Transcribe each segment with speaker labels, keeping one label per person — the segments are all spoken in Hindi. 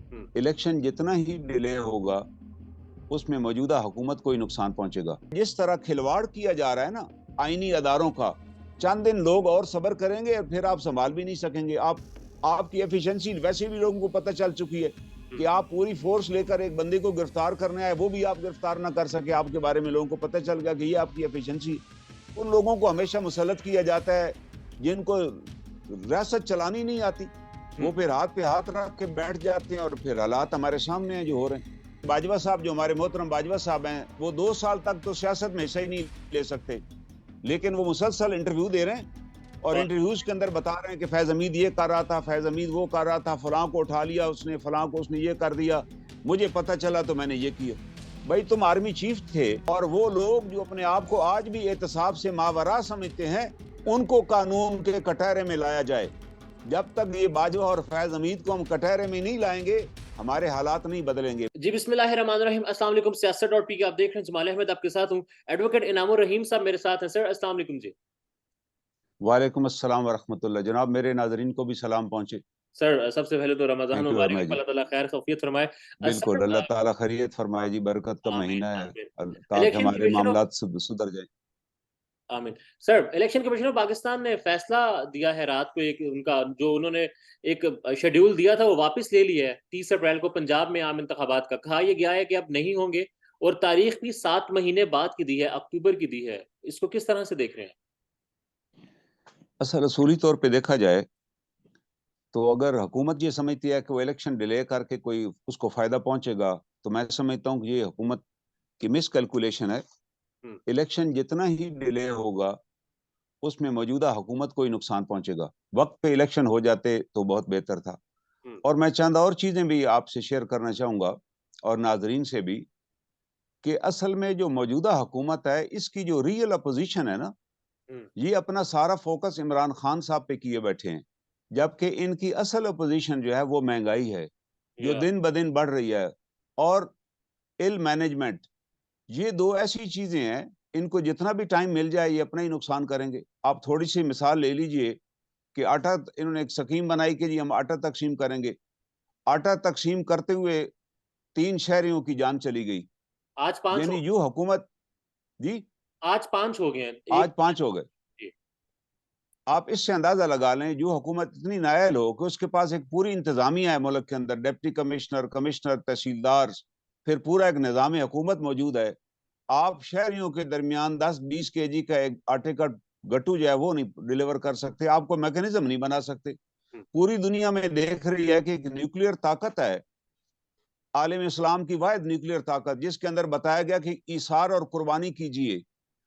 Speaker 1: हुँ,
Speaker 2: इलेक्शन जितना ही डिले होगा, उसमें मौजूदा हुकूमत को ही नुकसान पहुंचेगा। जिस तरह खिलवाड़ किया जा रहा है ना आईनी अदारों का, चंद दिन लोग और सब्र करेंगे और फिर आप संभाल भी नहीं सकेंगे। आपकी एफिशिएंसी वैसे भी लोगों को पता चल चुकी है
Speaker 1: हुँ,
Speaker 2: कि आप पूरी फोर्स लेकर एक बंदे को गिरफ्तार करने आए, वो भी आप गिरफ्तार ना कर सके। आपके बारे में लोगों को पता चल गया कि ये आपकी एफिशिएंसी। उन लोगों को हमेशा मुसल्लत किया जाता है जिनको रियासत चलानी नहीं आती।
Speaker 1: हुँ,
Speaker 2: वो फिर हाथ पे हाथ रख के बैठ जाते हैं और फिर हालात हमारे सामने हैं जो हो रहे हैं। बाजवा साहब, जो हमारे मोहतरम बाजवा साहब हैं, वो 2 साल तक तो सियासत में हिस्सा ही नहीं ले सकते। लेकिन वो मुसलसल इंटरव्यू दे रहे हैं और
Speaker 1: और
Speaker 2: इंटरव्यूज के अंदर बता रहे हैं कि फैज हमीद ये कर रहा था, फैज हमीद वो कर रहा था, फलां को उठा लिया उसने, फलां को उसने ये कर दिया, मुझे पता चला तो मैंने ये किया। भाई तुम आर्मी चीफ थे और वो लोग जो अपने आप को आज भी एहतसाब से मावरा समझते हैं, उनको कानून के कटहरे में लाया जाए। जब तक ये बाजवा और फैज हमीद को हम कटहरे में नहीं लाएंगे, हमारे हालात नहीं बदलेंगे।
Speaker 1: जी, बिस्मिल्लाहिर्रहमानिर्रहीम, अस्सलाम वालेकुम। सियासत डॉट पी के आप देख रहे हैं, जमाल अहमद आपके साथ हूँ। एडवोकेट इनामुर रहीम साहब मेरे साथ हैं। सर, अस्सलाम वालेकुम जी।
Speaker 2: वालेकुम अस्सलाम वरहमतुल्लाह। जनाब, मेरे नाजरीन को भी सलाम पहुंचे।
Speaker 1: सर, सबसे पहले तो रमज़ान
Speaker 2: थैंक यू
Speaker 1: मुबारक है,
Speaker 2: अम्मा जी।
Speaker 1: अल्लाह ताला खैर खैरियत फरमाए।
Speaker 2: बिल्कुल,
Speaker 1: सर
Speaker 2: अल्लाह ताला खैरियत फरमाए जी, बरकत का
Speaker 1: आमीन,
Speaker 2: महीना है,
Speaker 1: आमीन।
Speaker 2: ताकि
Speaker 1: इलेक्शन
Speaker 2: हमारे
Speaker 1: कमीशन ऑफ
Speaker 2: मामलात सुधर जाए।
Speaker 1: आमीन। Sir, election commission of Pakistan ने फैसला दिया है रात को, एक उनका जो उन्होंने एक शेड्यूल दिया था वो वापस ले लिया है। 30 अप्रैल को पंजाब में आम इंतखाबात का कहा ये गया है कि अब नहीं होंगे और तारीख भी 7 महीने बाद की दी है, अक्टूबर की दी है। इसको किस तरह से देख रहे हैं?
Speaker 2: असल असूली तौर पे देखा जाए, तो अगर हुकूमत ये समझती है कि वो इलेक्शन डिले करके कोई उसको फ़ायदा पहुँचेगा, तो मैं समझता हूँ कि ये हुकूमत की मिसकैलकुलेशन है।
Speaker 1: हुँ,
Speaker 2: इलेक्शन जितना ही डिले होगा, उसमें मौजूदा हुकूमत को ही नुकसान पहुँचेगा। वक़्त पे इलेक्शन हो जाते तो बहुत बेहतर था।
Speaker 1: हुँ,
Speaker 2: और मैं चंद और चीज़ें भी आपसे शेयर करना चाहूँगा और नाज़रीन से भी, कि असल में जो मौजूदा हुकूमत है, इसकी जो रियल अपोज़िशन है ना,
Speaker 1: हुँ,
Speaker 2: ये अपना सारा फ़ोकस इमरान खान साहब पे किए बैठे हैं। जबकि इनकी असल अपोज़िशन जो है वो महँगाई है, जो
Speaker 1: या
Speaker 2: दिन-ब-दिन बढ़ रही है, और इल मैनेजमेंट। ये 2 ऐसी चीज़ें हैं, इनको जितना भी टाइम मिल जाए ये अपना ही नुकसान करेंगे। आप थोड़ी-सी मिसाल ले लीजिए कि आटा, इन्होंने एक स्कीम बनाई कि जी हम आटा तक़सीम करेंगे। आटा तक़सीम करते हुए 3 शहरियों की जान चली गई।
Speaker 1: आज 5
Speaker 2: यानी
Speaker 1: हो
Speaker 2: यूँ हुकूमत। जी,
Speaker 1: आज 5 हो गए हैं।
Speaker 2: आज
Speaker 1: 1
Speaker 2: 5 हो गए।
Speaker 1: जी,
Speaker 2: आप इससे अंदाज़ा लगा लें, जो हुकूमत इतनी नाअहल हो कि उसके पास एक पूरी इंतज़ामिया है मुल्क के अंदर, डिप्टी कमिश्नर, कमिश्नर, तहसीलदार, फिर पूरा एक निज़ाम हुकूमत मौजूद है। आप शहरियों के दरमियान 10-20 केजी का एक आटे का गट्टू जो है वो नहीं डिलीवर कर सकते, आप कोई मैकेनिज़्म नहीं बना सकते।
Speaker 1: हुँ,
Speaker 2: पूरी दुनिया में देख रही है कि एक न्यूक्लियर ताकत है, आलम इस्लाम की वाहिद न्यूक्लियर ताकत, जिसके अंदर बताया गया कि ईसार और कुर्बानी कीजिए।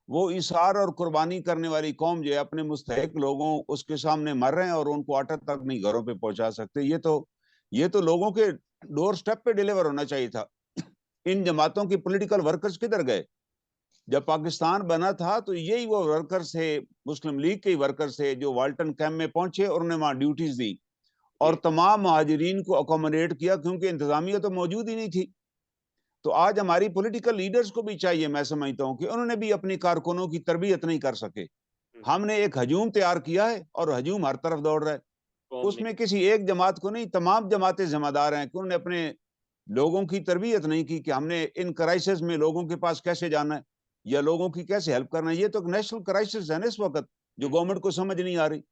Speaker 2: वो ईसार और कुर्बानी करने वाली कौम जो है, अपने मुस्तहिक लोगों उसके सामने मर रहे हैं और उनको आटा तक नहीं घरों पे पहुँचा सकते। ये तो लोगों के डोर स्टेप पे डिलीवर होना चाहिए था। इन जमातों की पॉलिटिकल वर्कर्स किधर गए? जब पाकिस्तान बना था तो यही वो वर्कर्स थे, मुस्लिम लीग के ही वर्कर्स थे, जो वाल्टन कैंप में पहुंचे और उन्होंने वहां ड्यूटीज दी और
Speaker 1: जी,
Speaker 2: तमाम महाजरीन को अकोमोडेट किया, क्योंकि इंतजामिया तो मौजूद ही नहीं थी। तो आज हमारी पॉलिटिकल लीडर्स को भी चाहिए, मैं समझता हूँ कि उन्होंने भी अपनी कारकुनों की तरबियत नहीं कर सके।
Speaker 1: हुँ,
Speaker 2: हमने एक हजूम तैयार किया है और हजूम हर तरफ दौड़ रहा है।
Speaker 1: कौम ने
Speaker 2: उसमें किसी एक जमात को नहीं, तमाम जमातें जिम्मेदार हैं कि उन्होंने अपने लोगों की तरबियत नहीं की कि हमने इन क्राइसिस में लोगों के पास कैसे जाना है या लोगों की कैसे हेल्प करना है। ये तो एक नेशनल क्राइसिस है ना इस वक्त, जो
Speaker 1: हुँ,
Speaker 2: गवर्नमेंट को समझ नहीं आ रही।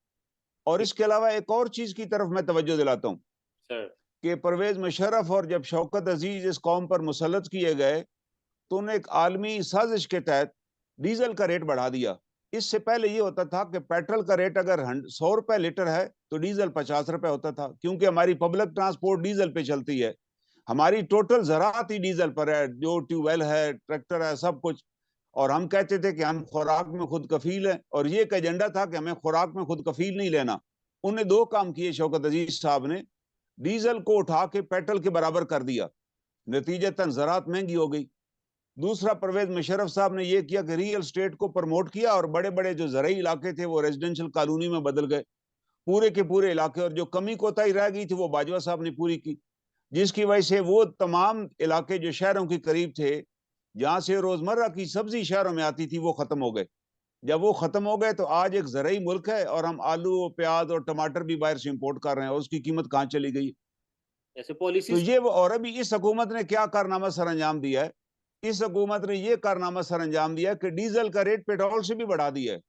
Speaker 2: और
Speaker 1: जी,
Speaker 2: इसके अलावा एक और चीज की तरफ मैं तवज्जो दिलाता हूँ
Speaker 1: सर,
Speaker 2: कि परवेज मुशर्रफ और जब शौकत अजीज इस कौम पर मुसल्लत किए गए, तो उन्होंने एक आलमी साजिश के तहत डीजल का रेट बढ़ा दिया। इससे पहले ये होता था कि पेट्रोल का रेट अगर 100 रुपए लीटर है तो डीजल 50 रुपए होता था, क्योंकि हमारी पब्लिक ट्रांसपोर्ट डीजल पे चलती है। हमारी टोटल ज़राअत ही डीजल पर है, जो ट्यूबवेल है, ट्रैक्टर है, सब कुछ। और हम कहते थे कि हम खुराक में खुद कफील हैं, और ये एक एजेंडा था कि हमें खुराक में खुद कफील नहीं लेना। उन्हें दो काम किए शौकत अजीज साहब ने, डीजल को उठा के पेट्रोल के बराबर कर दिया, नतीजतन ज़राअत महंगी हो गई। दूसरा, परवेज मुशर्रफ साहब ने यह किया कि रियल स्टेट को प्रमोट किया और बड़े बड़े जो ज़रूरी इलाके थे वो रेजिडेंशियल कॉलोनी में बदल गए, पूरे के पूरे इलाके। और जो कमी कोताही रह गई थी वो बाजवा साहब ने पूरी की, जिसकी वजह से वो तमाम इलाके जो शहरों के करीब थे, जहां से रोजमर्रा की सब्जी शहरों में आती थी, वो खत्म हो गए। जब वो खत्म हो गए तो आज एक ज़रूरी मुल्क है और हम आलू, प्याज और टमाटर भी बाहर से इंपोर्ट कर रहे हैं, और उसकी कीमत कहाँ चली गई।
Speaker 1: ऐसे
Speaker 2: तो
Speaker 1: पॉलिसीज।
Speaker 2: ये वो, और अभी इस हुकूमत ने क्या कारनामा सर अंजाम दिया है? इस हुकूमत ने ये कारनामा सर अंजाम दिया कि डीजल का रेट पेट्रोल से भी बढ़ा दिया है।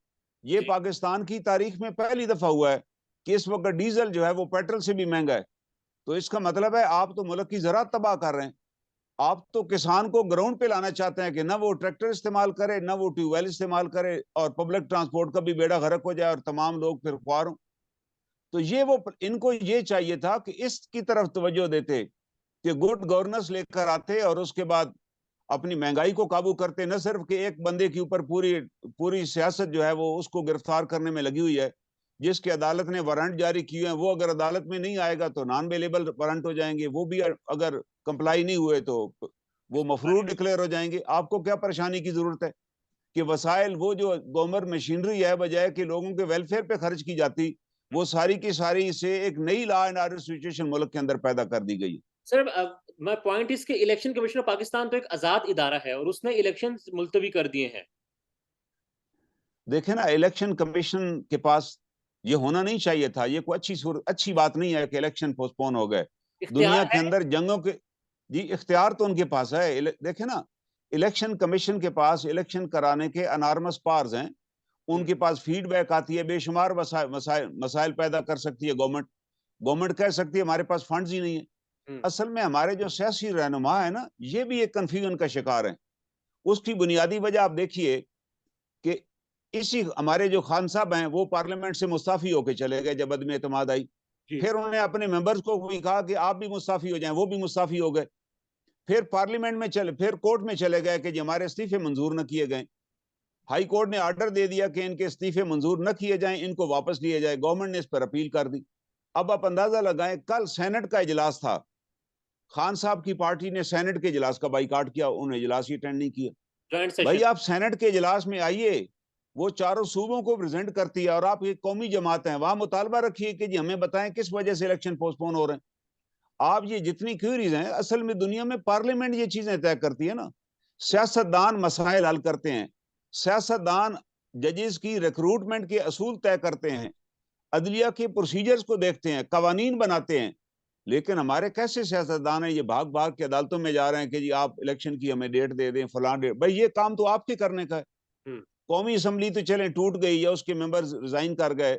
Speaker 2: ये
Speaker 1: जी।
Speaker 2: पाकिस्तान की तारीख में पहली दफा हुआ है कि इस वक्त डीजल जो है वो पेट्रोल से भी महंगा है। तो इसका मतलब है आप तो मुल्क की ज़राअत तबाह कर रहे हैं। आप तो किसान को ग्राउंड पे लाना चाहते हैं कि ना वो ट्रैक्टर इस्तेमाल करे, ना वो ट्यूबवेल इस्तेमाल करे, और पब्लिक ट्रांसपोर्ट का भी बेड़ा गर्क हो जाए और तमाम लोग फिर ख्वार हों। तो ये वो, इनको ये चाहिए था कि इसकी तरफ तवज्जो देते, कि गुड गवर्नेंस लेकर आते और उसके बाद अपनी महंगाई को काबू करते। न सिर्फ कि एक बंदे के ऊपर पूरी पूरी सियासत जो है वो उसको गिरफ्तार करने में लगी हुई है, जिसकी अदालत ने वारंट जारी किए हैं, वो अगर अदालत में नहीं आएगा तो नॉन अवेलेबल वारंट हो जाएंगे, वो भी अगर कंप्लाई नहीं हुए तो वो मफरूर डिक्लेयर हो जाएंगे। आपको क्या परेशानी की जरूरत है कि वसाइल, वो जो गवर्नमेंट मशीनरी है, बजाय कि लोगों के वेलफेयर पे खर्च की जाती, वो सारी की सारी से एक नई लॉ एंड ऑर्डर सिचुएशन मुल्क के अंदर पैदा कर दी गई।
Speaker 1: सर मैं पॉइंट इसके, इलेक्शन कमीशन ऑफ पाकिस्तान तो एक आजाद इदारा है और उसने इलेक्शन मुलतवी कर दिए हैं।
Speaker 2: देखे ना, इलेक्शन कमीशन के पास ये होना नहीं चाहिए था। ये कोई अच्छी बात नहीं है कि इलेक्शन पोस्टपोन हो गए। दुनिया
Speaker 1: इख्तियार
Speaker 2: के
Speaker 1: है।
Speaker 2: अंदर जंगों के, जी इख्तियार तो उनके पास है। देखे ना, इलेक्शन कमीशन के पास इलेक्शन कराने के अनार्मस पावर्स हैं।
Speaker 1: हम्म।
Speaker 2: उनके पास फीडबैक आती है, बेशुमार मसाइल पैदा कर सकती है गवर्नमेंट। गवर्नमेंट कह सकती है हमारे पास फंड्स ही नहीं है।
Speaker 1: हम्म।
Speaker 2: असल में हमारे जो सियासी रहनुमा है ना, ये भी एक कंफ्यूजन का शिकार है। उसकी बुनियादी वजह आप देखिए कि इसी हमारे जो खान साहब हैं वो पार्लियामेंट से मुस्ताफी होकर चले गए जब अदम एतमाद आई।
Speaker 1: जी।
Speaker 2: फिर उन्होंने अपने मेंबर्स को भी कहा कि आप भी मुस्ताफी हो जाएं, वो भी मुस्ताफी हो गए। फिर पार्लियामेंट में चले, फिर कोर्ट में चले गए कि जी हमारे इस्तीफे मंजूर न किए गए। हाई कोर्ट ने ऑर्डर दे दिया कि इनके इस्तीफे मंजूर न किए जाएं, इनको वापस लिए जाए। गवर्नमेंट ने इस पर अपील कर दी। अब आप अंदाजा लगाएं, कल सेनेट का इजलास था, खान साहब की पार्टी ने सेनेट के इजलास का बाइकाट किया, उन्होंने इजलास ही अटेंड नहीं किया।
Speaker 1: जॉइंट
Speaker 2: भाई
Speaker 1: सेशन।
Speaker 2: आप सेनेट के इजलास में आइए, वो चारों सूबों को प्रेजेंट करती है, और आप एक कौमी जमात हैं, वहां मुतालबा रखिए कि जी हमें बताएं किस वजह से इलेक्शन पोस्टपोन हो रहे हैं। आप ये जितनी क्यूरीज हैं, असल में दुनिया में पार्लियामेंट ये चीजें तय करती है ना। सियासतदान मसाइल हल करते हैं, सियासतदान जजेस की रिक्रूटमेंट के असूल तय करते हैं, अदलिया के प्रोसीजर्स को देखते हैं, कवानीन बनाते हैं। लेकिन हमारे कैसे सियासतदान हैं, ये भाग भाग के अदालतों में जा रहे हैं कि जी आप इलेक्शन की हमें डेट दे दें, फलां डेट। भाई ये काम तो आपके करने का है।
Speaker 1: हम्म।
Speaker 2: कौमी असम्बली तो चले टूट गई या उसके मेंबर्स रिजाइन कर गए,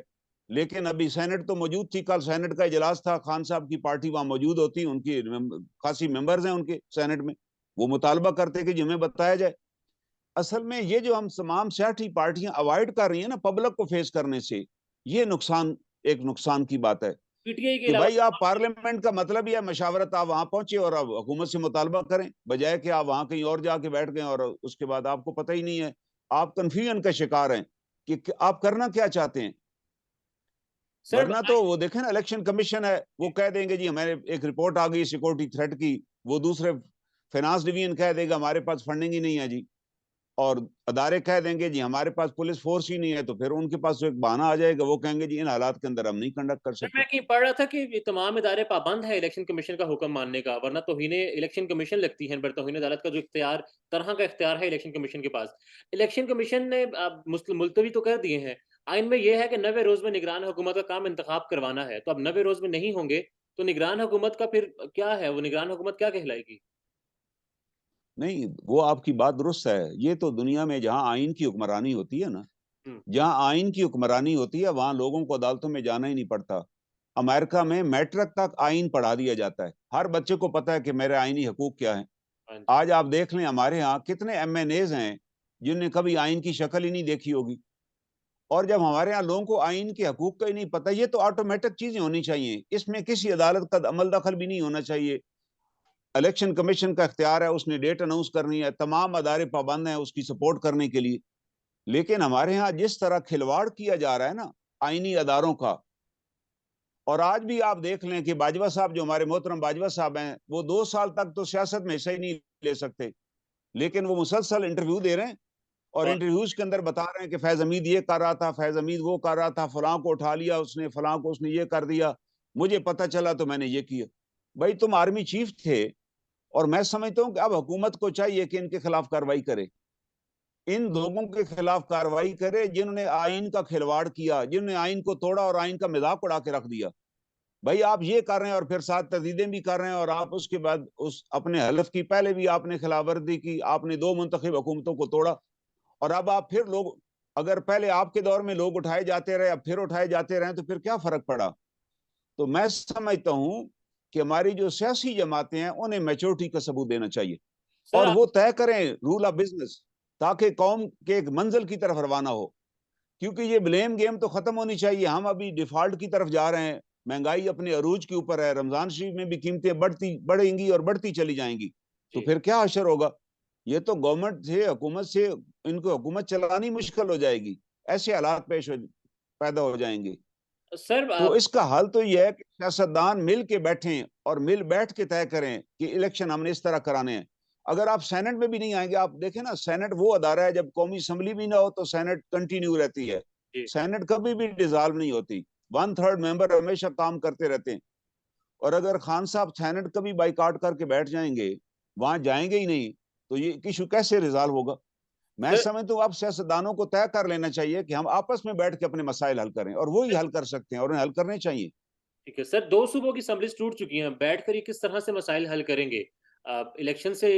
Speaker 2: लेकिन अभी सेनेट तो मौजूद थी। कल सेनेट का इजलास था, खान साहब की पार्टी वहां मौजूद होती, उनकी खासी मेंबर्स हैं उनके सेनेट में, वो मुतालबा करते कि हमें बताया जाए। असल में ये जो हम तमाम सियासी पार्टियां अवॉइड कर रही हैं ना पब्लिक को फेस करने से, ये नुकसान, एक नुकसान की बात है
Speaker 1: पीटीआई के
Speaker 2: कि
Speaker 1: अलावा
Speaker 2: भाई आप पार्लियामेंट का मतलब यह मशावरत, आप वहां पहुंचे और आप हुकूमत से मुतालबा करें, बजाय कि आप वहां कहीं और जाके बैठ गए और उसके बाद आपको पता ही नहीं है। आप कंफ्यूजन का शिकार हैं कि आप करना क्या चाहते हैं।
Speaker 1: सर
Speaker 2: वरना तो वो देखें ना, इलेक्शन कमीशन है, वो कह देंगे जी हमारे एक रिपोर्ट आ गई सिक्योरिटी थ्रेट की, वो दूसरे फाइनेंस डिवीजन कह देगा हमारे पास फंडिंग ही नहीं है जी, और अदारे कह देंगे जी हमारे पास पुलिस फोर्स ही नहीं है, तो फिर उनके पास तो एक बहाना आ जाएगा, वो कहेंगे जी इन हालात के अंदर हम नहीं कंडक्ट कर
Speaker 1: सर
Speaker 2: सकते।
Speaker 1: मैं कहीं पढ़ रहा था कि ये तमाम इदारे पाबंद है इलेक्शन कमीशन का हुक्म मानने का, वरना तौहीने इलेक्शन कमीशन लगती है, पर तौहीन अदालत का जो इख्तियार, तरह का इख्तियार है इलेक्शन कमीशन के पास। इलेक्शन कमीशन ने मुलतवी तो कर दिए हैं। आइन में यह है कि 90 रोज में निगरान हुकूमत का काम इंतखाब करवाना है, तो अब 90 रोज में नहीं होंगे तो निगरान हुकूमत का फिर क्या है, वो निगरान हुकूमत क्या कहलाएगी?
Speaker 2: नहीं, वो आपकी बात दुरुस्त है। ये तो दुनिया में जहां आइन की हुक्मरानी होती है ना,
Speaker 1: हम्म।
Speaker 2: जहां आइन की हुक्मरानी होती है वहां लोगों को अदालतों में जाना ही नहीं पड़ता। अमेरिका में मैट्रिक तक आइन पढ़ा दिया जाता है, हर बच्चे को पता है कि मेरे आइनी हकूक क्या है।
Speaker 1: हाँ जी।
Speaker 2: आज आप देख लें हमारे यहाँ कितने एमएनएज हैं जिनने कभी आइन की शक्ल ही नहीं देखी होगी। और जब हमारे यहाँ लोगों को आइन के हकूक का ही नहीं पता, ये तो ऑटोमेटिक चीजें होनी चाहिए, इसमें किसी अदालत का अमल दखल भी नहीं होना चाहिए। इलेक्शन कमीशन का इख्तियार है, उसने डेट अनाउंस करनी है, तमाम अदारे पाबंद हैं उसकी सपोर्ट करने के लिए। लेकिन हमारे यहाँ जिस तरह खिलवाड़ किया जा रहा है ना आईनी अदारों का, और आज भी आप देख लें कि बाजवा साहब, जो हमारे मोहतरम बाजवा साहब हैं, वो 2 साल तक तो सियासत में हिस्सा ही नहीं ले सकते, लेकिन वो मुसलसल इंटरव्यू दे रहे हैं, और
Speaker 1: वाह।
Speaker 2: इंटरव्यूज के अंदर बता रहे हैं कि फैज हमीद ये कर रहा था, फैज हमीद वो कर रहा था, फलां को उठा लिया उसने, फलां को उसने ये कर दिया, मुझे पता चला तो मैंने ये किया। भाई तुम आर्मी चीफ थे, और मैं समझता हूं कि अब हुकूमत को चाहिए कि इनके खिलाफ कार्रवाई करे, इन लोगों के खिलाफ कार्रवाई करे जिन्होंने आइन का खिलवाड़ किया, जिन्होंने आइन को तोड़ा और आइन का मजाक उड़ा के रख दिया। भाई आप ये कर रहे हैं और फिर साथ तजदीदें भी कर रहे हैं, और आप उसके बाद उस अपने हलफ की पहले भी आपने खिलाफवर्जी की, आपने 2 मुंतखब हुकूमतों को तोड़ा, और अब आप फिर लोग, अगर पहले आपके दौर में लोग उठाए जाते रहे, अब फिर उठाए जाते रहे, तो फिर क्या फर्क पड़ा? तो मैं समझता हूं कि हमारी जो सियासी जमातें हैं उन्हें मैच्योरिटी का सबूत देना चाहिए,
Speaker 1: सर
Speaker 2: और
Speaker 1: आप
Speaker 2: वो तय करें रूल ऑफ बिजनेस, ताकि कौम के एक मंजिल की तरफ रवाना हो। क्योंकि ये ब्लेम गेम तो खत्म होनी चाहिए। हम अभी डिफॉल्ट की तरफ जा रहे हैं, महंगाई अपने अरूज के ऊपर है, रमजान शरीफ में भी कीमतें बढ़ेंगी और बढ़ती चली जाएंगी, तो
Speaker 1: जी
Speaker 2: फिर क्या असर होगा? ये तो गवर्नमेंट से, हुकूमत से, इनको हुकूमत चलानी मुश्किल हो जाएगी, ऐसे हालात पैदा हो जाएंगे।
Speaker 1: सर
Speaker 2: तो इसका हल तो यह है कि सियासतदान मिल के बैठें और मिल बैठ के तय करें कि इलेक्शन हमने इस तरह कराने हैं। अगर आप सेनेट में भी नहीं आएंगे, आप देखें ना, सेनेट वो अदारा है, जब कौमी असम्बली भी ना हो तो सेनेट कंटिन्यू रहती है,
Speaker 1: जी
Speaker 2: सेनेट कभी भी डिसॉल्व नहीं होती, 1/3 मेंबर हमेशा काम करते रहते हैं। और अगर खान साहब सेनेट कभी बाइकाट करके बैठ जाएंगे, वहां जाएंगे ही नहीं, तो ये इशू कैसे रिजॉल्व होगा? मैं
Speaker 1: सर
Speaker 2: समझता हूँ अब सियासतदानों को तय कर लेना चाहिए कि हम आपस में बैठ के अपने मसाइल हल करें, और वो ही हल कर सकते हैं और उन्हें हल करने चाहिए।
Speaker 1: ठीक है सर, दो सूबों की असम्बलीज टूट चुकी हैं, बैठकर ये किस तरह से मसाइल हल करेंगे? आप इलेक्शन से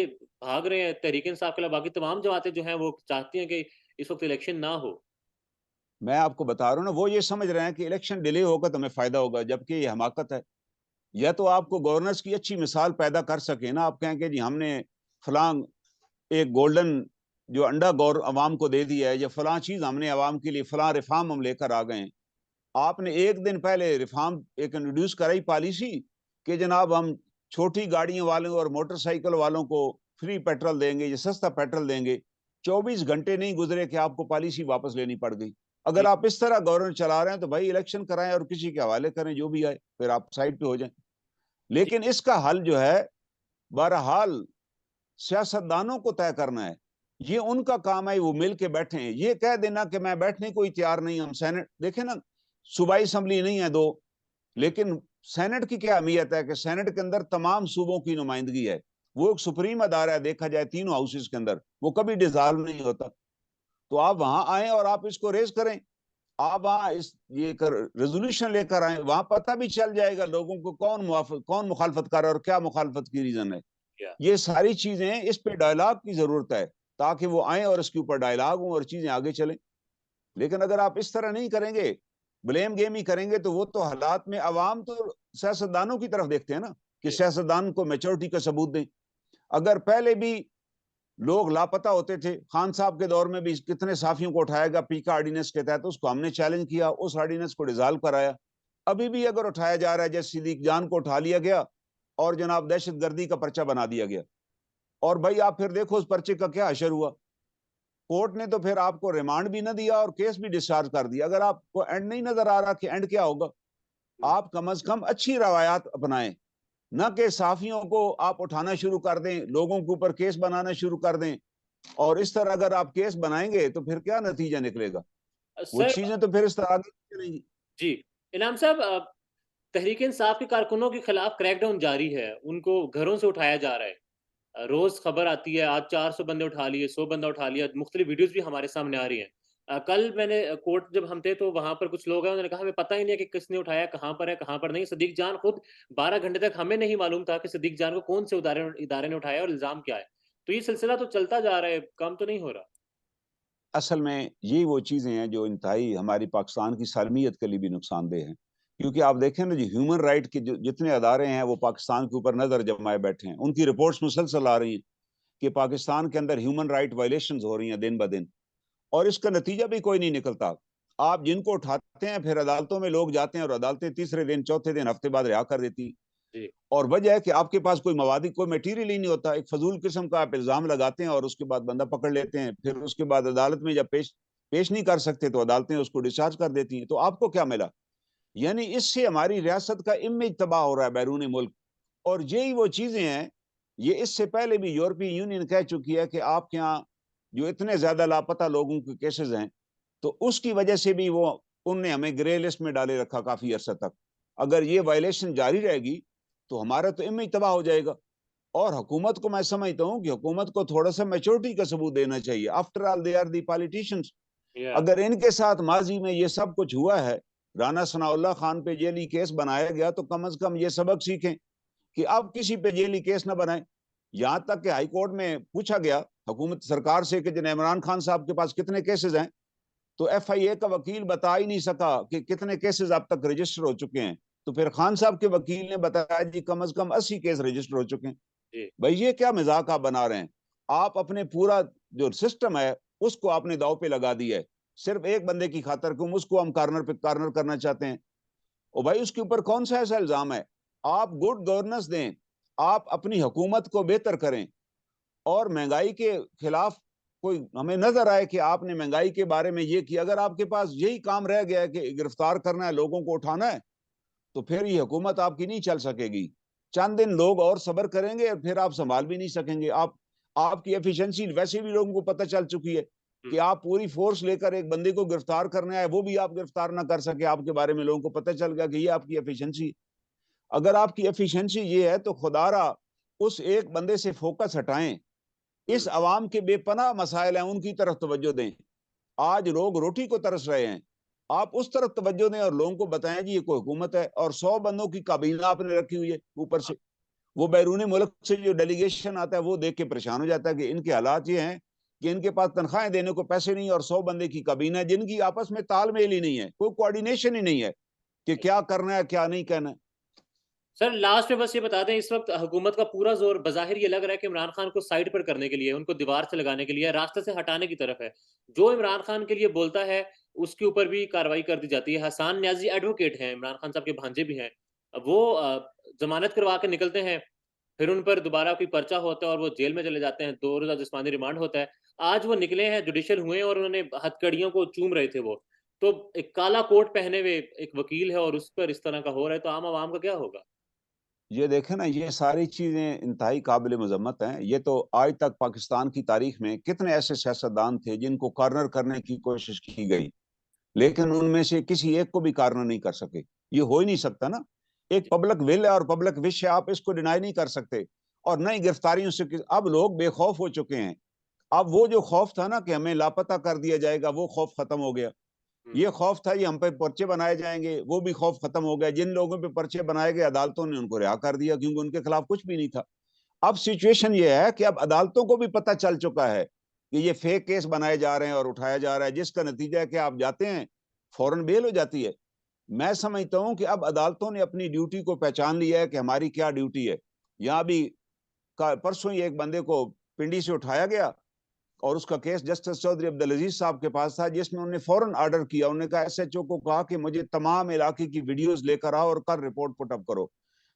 Speaker 1: भाग रहे हैं, तहरीक इंसाफ के अलावा बाकी तमाम जमातें जो हैं वो चाहती हैं कि इस वक्त इलेक्शन ना हो।
Speaker 2: मैं आपको बता रहा हूँ ना, वो ये समझ रहे हैं कि इलेक्शन डिले होगा तो हमें फायदा होगा, जबकि ये हमाकत है। या तो आपको गवर्नेंस की अच्छी मिसाल पैदा कर सके ना, आप कहें कि जी हमने फलां एक गोल्डन जो अंडा गौर अवाम को दे दिया है, या फलां चीज हमने अवाम के लिए फलां रिफॉर्म हम लेकर आ गए हैं। आपने एक दिन पहले रिफॉर्म एक इंट्रोड्यूस कराई पॉलिसी कि जनाब हम छोटी गाड़ियों वालों और मोटरसाइकिल वालों को फ्री पेट्रोल देंगे, या सस्ता पेट्रोल देंगे। 24 घंटे नहीं गुजरे कि आपको पॉलिसी वापस लेनी पड़ गई। अगर
Speaker 1: जी
Speaker 2: आप इस तरह गवर्नमेंट चला रहे हैं तो भाई इलेक्शन कराएं और किसी के हवाले करें, जो भी आए फिर आप साइड पे हो जाएं।
Speaker 1: जी
Speaker 2: लेकिन इसका हल जो है, बहरहाल सियासतदानों को तय करना है। ये उनका काम है, वो मिल के बैठे हैं। ये कह देना कि मैं बैठने को तैयार नहीं, हम सेनेट देखें ना, सूबाई असम्बली नहीं है दो, लेकिन सेनेट की क्या अहमियत है कि सेनेट के अंदर तमाम सूबों की नुमाइंदगी है। वो एक सुप्रीम अदारा है, देखा जाए तीनों हाउसेस के अंदर, वो कभी डिसॉल्व नहीं होता। तो आप वहां आए और आप इसको रेज करें, आप वहां इस ये कर रेजोल्यूशन लेकर आए, वहां पता भी चल जाएगा लोगों को कौन मुखालफत कर रहा है और क्या मुखालफत की रीजन है।
Speaker 1: क्या
Speaker 2: ये सारी चीजें, इस पे डायलॉग की जरूरत है, ताकि वो आए और इसके ऊपर डायलॉग हो और चीजें आगे चलें। लेकिन अगर आप इस तरह नहीं करेंगे, ब्लेम गेम ही करेंगे, तो वो तो हालात में अवाम तो सियासतदानों की तरफ देखते हैं ना, कि
Speaker 1: जी
Speaker 2: सियासतदान को मेच्योरिटी का सबूत दें। अगर पहले भी लोग लापता होते थे, खान साहब के दौर में भी कितने साफियों को उठाया गया पीका ऑर्डिनेंस के तहत, उसको हमने चैलेंज किया, उस ऑर्डिनेंस को डिजॉल्व कराया। अभी भी अगर उठाया जा रहा है, जैसे सिद्दीक जान को उठा लिया गया और जनाब दहशतगर्दी का पर्चा बना दिया गया, और भाई आप फिर देखो उस पर्चे का क्या असर हुआ। कोर्ट ने तो फिर आपको रिमांड भी ना दिया और केस भी डिस्चार्ज कर दिया। अगर आपको एंड नहीं नजर आ रहा कि एंड क्या होगा, आप कम अज कम अच्छी रवायात अपनाएं, न कि साफियों को आप उठाना शुरू कर दें, लोगों के ऊपर केस बनाना शुरू कर दें। और इस तरह अगर आप केस बनाएंगे तो फिर क्या नतीजा निकलेगा? वो
Speaker 1: सर
Speaker 2: चीजें तो फिर इस तरह आगे चलेंगी।
Speaker 1: जी इनाम साहब, तहरीक इंसाफ के कारकुनों के खिलाफ क्रैकडाउन जारी है, उनको घरों से उठाया जा रहा है। रोज खबर आती है, आज 400 बंदे उठा लिए, 100 बंदा उठा लिया, मुख्तलिफ वीडियोस भी हमारे सामने आ रही हैं। कल मैंने कोर्ट जब हम थे तो वहां पर कुछ लोग हैं, उन्होंने कहा हमें पता ही नहीं है कि किसने उठाया, कहाँ पर है कहाँ पर नहीं। सदीक जान खुद 12 घंटे तक हमें नहीं मालूम था कि सदीक जान को कौन से इदारे ने उठाया और इल्जाम क्या है। तो ये सिलसिला तो चलता जा रहा है, कम तो नहीं हो रहा।
Speaker 2: असल में ये वो चीजें हैं जो इंतहाई हमारी पाकिस्तान की सालमियत के लिए भी नुकसानदेह हैं। क्योंकि आप देखें ना, जो ह्यूमन राइट के जो जितने अदारे हैं वो पाकिस्तान के ऊपर नजर जमाए बैठे हैं, उनकी रिपोर्ट्स मुसलसल आ रही हैं कि पाकिस्तान के अंदर ह्यूमन राइट वायलेशन हो रही हैं दिन ब दिन, और इसका नतीजा भी कोई नहीं निकलता। आप जिनको उठाते हैं फिर अदालतों में लोग जाते हैं, और अदालतें तीसरे दिन, चौथे दिन, हफ्ते बाद रिहा कर देती।
Speaker 1: जी
Speaker 2: और वजह है कि आपके पास कोई मवादी, कोई मटीरियल ही नहीं होता। एक फजूल किस्म का आप इल्जाम लगाते हैं और उसके बाद बंदा पकड़ लेते हैं, फिर उसके बाद अदालत में जब पेश पेश नहीं कर सकते तो अदालतें उसको डिस्चार्ज कर देती हैं। तो आपको क्या मिला? यानी इससे हमारी रियासत का इमेज तबाह हो रहा है बैरून मुल्क। और यही वो चीजें हैं, ये इससे पहले भी यूरोपीय यूनियन कह चुकी है कि आपके यहाँ जो इतने ज्यादा लापता लोगों के केसेस हैं, तो उसकी वजह से भी वो उनने हमें ग्रे लिस्ट में डाले रखा काफी अरसा तक। अगर ये वायलेशन जारी रहेगी तो हमारा तो इमेज तबाह हो जाएगा। और हुकूमत को मैं समझता हूँ कि हुकूमत को थोड़ा सा मैच्योरिटी का सबूत देना चाहिए। After all they are the politicians.
Speaker 1: या
Speaker 2: अगर इनके साथ माजी में ये सब कुछ हुआ है राना सनाउल्लाह खान पे जेली केस बनाया गया, तो कम से कम ये सबक सीखें कि अब किसी पे जेली केस ना बनाए। यहां तक कि हाई कोर्ट में पूछा गया हुकूमत सरकार से कि जनाब इमरान खान साहब के पास कितने केसेस हैं, तो FIA का वकील बता ही नहीं सका कि कितने केसेस अब तक रजिस्टर हो चुके हैं। तो फिर खान साहब के वकील ने बताया जी कम से कम 80 केस रजिस्टर हो चुके हैं।
Speaker 1: जी
Speaker 2: भाई ये क्या मजाक आप बना रहे हैं? आप अपने पूरा जो सिस्टम है उसको आपने दाव पे लगा दिया है, सिर्फ एक बंदे की खातर क्यों उसको हम कार्नर पे कार्नर करना चाहते हैं। और भाई उसके ऊपर कौन सा ऐसा इल्जाम है? आप गुड गवर्नेंस दें, आप अपनी हुकूमत को बेहतर करें, और महंगाई के खिलाफ कोई हमें नजर आए कि आपने महंगाई के बारे में ये किया। अगर आपके पास यही काम रह गया है कि गिरफ्तार करना है, लोगों को उठाना है, तो फिर ये हुकूमत आपकी नहीं चल सकेगी। चंद दिन लोग और सब्र करेंगे और फिर आप संभाल भी नहीं सकेंगे। आपकी एफिशिएंसी वैसे भी लोगों को पता चल चुकी है कि आप पूरी फोर्स लेकर एक बंदे को गिरफ्तार करना है, वो भी आप गिरफ्तार ना कर सके, आपके बारे में लोगों को पता चल गया कि ये आपकी एफिशिएंसी। अगर आपकी एफिशिएंसी ये है तो खुदारा उस एक बंदे से फोकस हटाएं, इस अवाम के बेपनाह मसाइल हैं उनकी तरफ तवज्जो दें। आज लोग रोटी को तरस रहे हैं, आप उस तरफ तवज्जो दें और लोगों को बताएं जी ये कोई हुकूमत है। और 100 बंदों की काबीना आपने रखी हुई है ऊपर से, वो बैरूनी मुल्क से जो डेलीगेशन आता है वो देख के परेशान हो जाता है कि इनके हालात ये हैं कि इनके पास तनख्वाहें देने को पैसे नहीं, और 100 बंदे की काबीना है जिनकी आपस में तालमेल ही नहीं है, कोई कोऑर्डिनेशन ही नहीं है कि क्या करना है क्या नहीं करना है।
Speaker 1: सर लास्ट में बस ये बता दें, इस वक्त हुकूमत का पूरा जोर बज़ाहिर ये लग रहा है कि इमरान खान को साइड पर करने के लिए, उनको दीवार से लगाने के लिए, रास्ते से हटाने की तरफ है। जो इमरान खान के लिए बोलता है उसके ऊपर भी कार्रवाई कर दी जाती है। हसान न्याजी एडवोकेट हैं, इमरान खान साहब के भांजे भी हैं। अब वो जमानत करवा के निकलते हैं, फिर उन पर दोबारा कोई पर्चा होता है और वो जेल में चले जाते हैं, 2 रोज़ा जिस्मानी रिमांड होता है। आज वो निकले हैं, जुडिशियल हुए हैं और उन्होंने हथकड़ियों को चूम रहे थे वो। तो एक काला कोट पहने हुए एक वकील है और उस पर इस तरह का हो रहा है, तो आम आवाम का क्या होगा?
Speaker 2: ये देखें ना, ये सारी चीजें इंतहाई काबिल मजम्मत हैं। ये तो आज तक पाकिस्तान की तारीख में कितने ऐसे सियासतदान थे जिनको कॉर्नर करने की कोशिश की गई, लेकिन उनमें से किसी एक को भी कॉर्नर नहीं कर सके। ये हो ही नहीं सकता ना, एक पब्लिक विल है और पब्लिक विश है, आप इसको डिनाई नहीं कर सकते। और नई गिरफ्तारियों से अब लोग बेखौफ हो चुके हैं। अब वो जो खौफ था ना कि हमें लापता कर दिया जाएगा, वो खौफ खत्म हो गया। ये खौफ था ये हम पे पर्चे बनाए जाएंगे, वो भी खौफ खत्म हो गया। जिन लोगों पे पर्चे बनाए गए अदालतों ने उनको रिहा कर दिया क्योंकि उनके खिलाफ कुछ भी नहीं था। अब सिचुएशन ये है कि अब अदालतों को भी पता चल चुका है कि ये फेक केस बनाए जा रहे हैं और उठाया जा रहा है, जिसका नतीजा है कि आप जाते हैं फौरन बेल हो जाती है। मैं समझता हूं कि अब अदालतों ने अपनी ड्यूटी को पहचान लिया है कि हमारी क्या ड्यूटी है। यहाँ भी परसों ही एक बंदे को पिंडी से उठाया गया और उसका केस जस्टिस चौधरी अब्दुल अजीज साहब के पास था, जिसमें उन्होंने फौरन ऑर्डर किया। उन्होंने कहा SHO को कहा कि मुझे तमाम इलाके की वीडियोस लेकर आओ और कल रिपोर्ट पुटअप करो।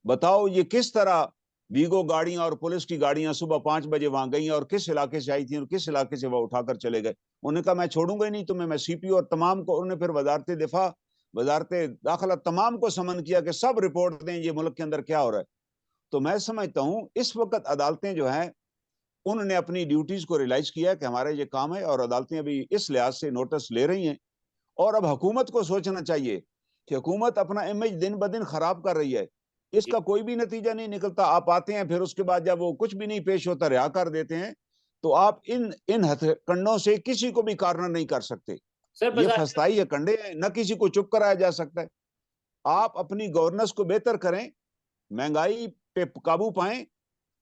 Speaker 2: बताओ ये किस तरह वीगो गाड़ियां और पुलिस की गाड़ियां सुबह 5 बजे वहां गई और किस इलाके से आई थी और किस इलाके से वह उठाकर चले गए। उन्होंने कहा मैं छोड़ूंगा ही नहीं तुम्हें, मैं CPO और तमाम को। उन्होंने फिर वजारत दिफा, वजारत दाखिला तमाम को समन किया कि सब रिपोर्ट दें ये मुल्क के अंदर क्या हो रहा है। तो मैं समझता हूं इस वक्त अदालतें जो हैं उन्होंने अपनी ड्यूटीज को रियलाइज किया कि हमारा ये काम है, और अदालतें अभी इस लिहाज से नोटिस ले रही हैं। और अब हुकूमत को सोचना चाहिए कि हुकूमत अपना इमेज दिन ब दिन खराब कर रही है, इसका कोई भी नतीजा नहीं निकलता। आप आते हैं फिर उसके बाद जब वो कुछ भी नहीं पेश होता रिहा कर देते हैं, तो आप इन इन हथकंडों से किसी को भी कॉर्नर नहीं कर सकते।
Speaker 1: सर
Speaker 2: ये
Speaker 1: बज़ाहिर
Speaker 2: फस्ताई है कंडे हैं, न किसी को चुप कराया जा सकता है। आप अपनी गवर्नेंस को बेहतर करें, महंगाई पे काबू पाएं,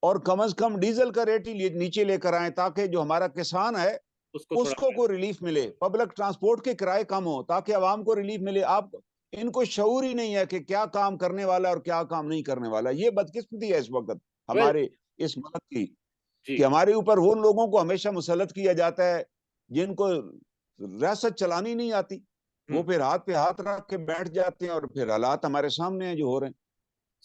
Speaker 2: और कम से कम डीजल का रेट ही नीचे लेकर आए ताकि जो हमारा किसान है
Speaker 1: उसको थोड़ा
Speaker 2: उसको को रिलीफ मिले, पब्लिक ट्रांसपोर्ट के किराए कम हो ताकि आवाम को रिलीफ मिले। आप इनको शऊर ही नहीं है कि क्या काम करने वाला और क्या काम नहीं करने वाला। ये बदकिस्मती है इस वक्त
Speaker 1: वेल
Speaker 2: हमारे इस मुल्क की,
Speaker 1: जी
Speaker 2: कि हमारे ऊपर वो लोगों को हमेशा मुसल्लत किया जाता है जिनको रियासत चलानी नहीं आती। वो फिर हाथ पे हाथ रख के बैठ जाते हैं और फिर हालात हमारे सामने हैं जो हो रहे हैं।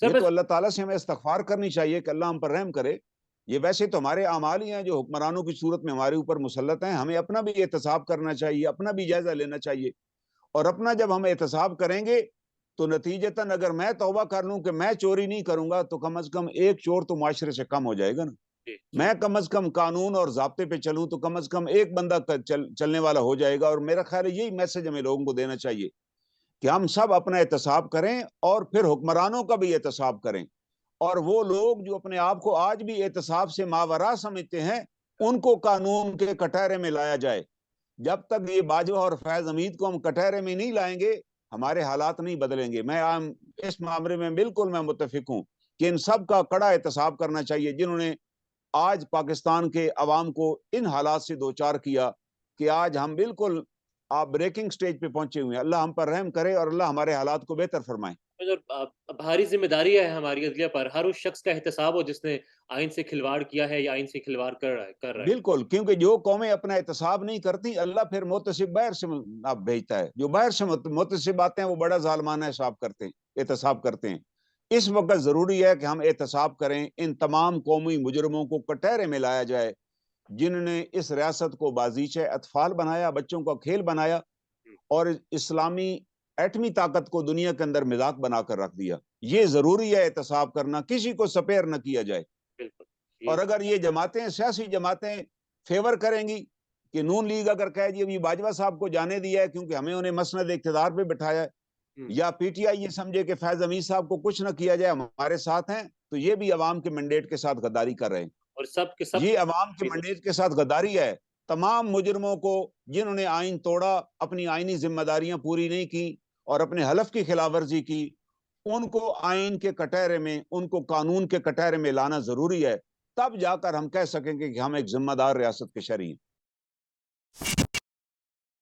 Speaker 1: सर
Speaker 2: ये तो
Speaker 1: बस
Speaker 2: अल्लाह ताला से हमें इस्तगफार करनी चाहिए कि अल्लाह हम पर रहम करे। ये वैसे तो हमारे अमाल ही हैं जो हुक्मरानों की सूरत में हमारे ऊपर मुसल्लत हैं। हमें अपना भी एहतसाब करना चाहिए, अपना भी जायजा लेना चाहिए। और अपना जब हम एहतसाब करेंगे तो नतीजतन अगर मैं तौबा कर लूं कि मैं चोरी नहीं करूंगा, तो कम से कम एक चोर तो माशरे से कम हो जाएगा ना।
Speaker 1: जी जी
Speaker 2: मैं कम से कम कानून और ज़ाब्ते पे चलूं तो कम से कम एक बंदा चलने वाला हो जाएगा। और मेरा ख्याल है यही मैसेज हमें लोगों को देना चाहिए कि हम सब अपना एहतसाब करें और फिर हुक्मरानों का भी एहतसाब करें। और वो लोग जो अपने आप को आज भी एहतसाब से मावरा समझते हैं, उनको कानून के कटहरे में लाया जाए। जब तक ये बाजवा और फैज हमीद को हम कटहरे में नहीं लाएंगे, हमारे हालात नहीं बदलेंगे। इस मामले में बिल्कुल मैं मुत्तफिक हूं कि इन सब का कड़ा एहतसाब करना चाहिए, जिन्होंने आज पाकिस्तान के अवाम को इन हालात से दो चार किया कि आज हम बिल्कुल आप ब्रेकिंग स्टेज पे पहुंचे हुए हैं। अल्लाह हम पर रहम करे और अल्लाह हमारे हालात को बेहतर फरमाए।
Speaker 1: जो भारी जिम्मेदारी है हमारी अदलिया पर, हर उस शख्स का एहतसाब हो जिसने आइन से खिलवाड़ किया है या आइन से खिलवाड़ कर रहा है।
Speaker 2: बिल्कुल, क्योंकि जो कौमें अपना एहतसाब नहीं करती, अल्लाह फिर मुतसिब बाहर से आप भेजता है। जो बाहर से मुतसिब आते हैं वो बड़ा जालमाना हिसाब करते हैं, एहतसाब करते हैं। इस वक्त जरूरी है कि हम एहतसाब करें, इन तमाम कौमी मुजरमों को कटहरे में लाया जाए जिन्होंने इस रियासत को बाजीचे अतफाल बनाया, बच्चों का खेल बनाया और इस्लामी एटमी ताकत को दुनिया के अंदर मिजाक बनाकर रख दिया। ये जरूरी है एहतसाब करना, किसी को सपेर न किया जाए।
Speaker 1: बिल्कुल
Speaker 2: और
Speaker 1: ये
Speaker 2: अगर ये जमातें, सियासी जमातें फेवर करेंगी कि नून लीग अगर कहे जी अभी बाजवा साहब को जाने दिया है क्योंकि हमें उन्हें मसनद इक़्तिदार पे बिठाया है, या पीटीआई ये समझे कि फैज अमीर साहब को कुछ ना किया जाए, हमारे साथ हैं, तो ये भी अवाम के मैंडेट के साथ गद्दारी कर रहे हैं।
Speaker 1: और सब के सब
Speaker 2: ये अवाम के मैंडेट के साथ गद्दारी है। तमाम मुजरमों को जिन्होंने आइन तोड़ा, अपनी आइनी जिम्मेदारियां पूरी नहीं की और अपने हलफ की खिलाफवर्जी की, उनको आइन के कटहरे में, उनको कानून के कटहरे में लाना जरूरी है। तब जाकर हम कह सकेंगे कि हम एक जिम्मेदार रियासत के शहरी हैं।